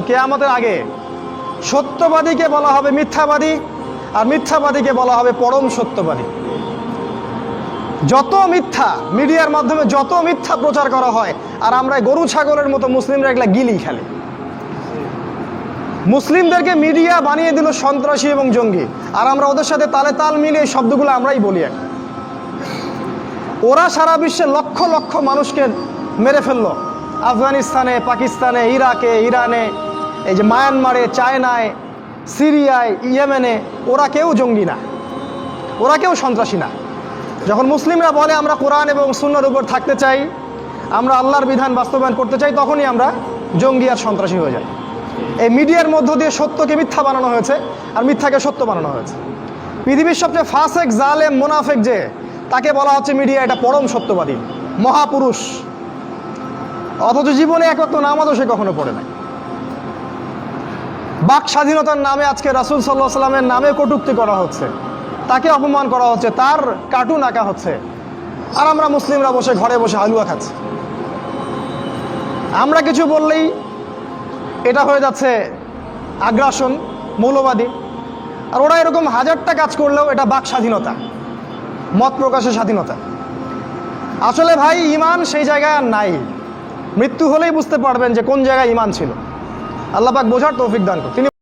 কিয়ামতের আগে সত্যবাদীকে বলা হবে মিথ্যাবাদী, আর মিথ্যাবাদীকে বলা হবে পরম সত্যবাদী। যত মিথ্যা মিডিয়ার মাধ্যমে যত মিথ্যা প্রচার করা হয়, আর আমরা গরু ছাগলের মতো মুসলিমরা এগুলা গিলি খেলে। মুসলিমদেরকে মিডিয়া বানিয়ে দিল সন্ত্রাসী এবং জঙ্গি, আর আমরা ওদের সাথে তালে তাল মিলিয়ে এই শব্দগুলো আমরাই বলি। ওরা সারা বিশ্বে লক্ষ লক্ষ মানুষকে মেরে ফেললো, আফগানিস্তানে, পাকিস্তানে, ইরাকে, ইরানে, এই যে মায়ানমারে, চায়নায়, সিরিয়ায়, ইয়েমেনে। ওরা কেউ জঙ্গি না, ওরা কেউ সন্ত্রাসী না। যখন মুসলিমরা বলে আমরা কোরআন এবং সুন্নাহর উপর থাকতে চাই, আমরা আল্লাহর বিধান বাস্তবায়ন করতে চাই, তখনই আমরা জঙ্গি আর সন্ত্রাসী হয়ে যাই। এই মিডিয়ার মধ্য দিয়ে সত্যকে মিথ্যা বানানো হয়েছে, আর মিথ্যাকে সত্য বানানো হয়েছে। পৃথিবীর সবচেয়ে ফাসেক, জালেম, মুনাফেক যে, তাকে বলা হচ্ছে মিডিয়া এটা পরম সত্যবাদী, মহাপুরুষ। অথচ জীবনে এক ওয়াক্ত নামাজও সে কখনো পড়ে নাই। বাক স্বাধীনতার নামে আজকে রাসূল সাল্লাল্লাহু আলাইহি ওয়াসাল্লামের নামে কটূক্তি করা হচ্ছে, তাকে অপমান করা হচ্ছে, তার কার্টুন আঁকা হচ্ছে, আর আমরা মুসলিমরা বসে ঘরে বসে হালুয়া খাচ্ছি। আমরা কিছু বললেই এটা হয়ে যাচ্ছে আগ্রাসন, মৌলবাদী। আর ওরা এরকম হাজারটা কাজ করলেও এটা বাক স্বাধীনতা, মত প্রকাশের স্বাধীনতা। আসলে ভাই ঈমান সেই জায়গায় আর নাই। মৃত্যু হলেই বুঝতে পারবেন যে কোন জায়গায় ঈমান ছিল। আল্লাহ পাক বোঝার তৌফিক দান করুন।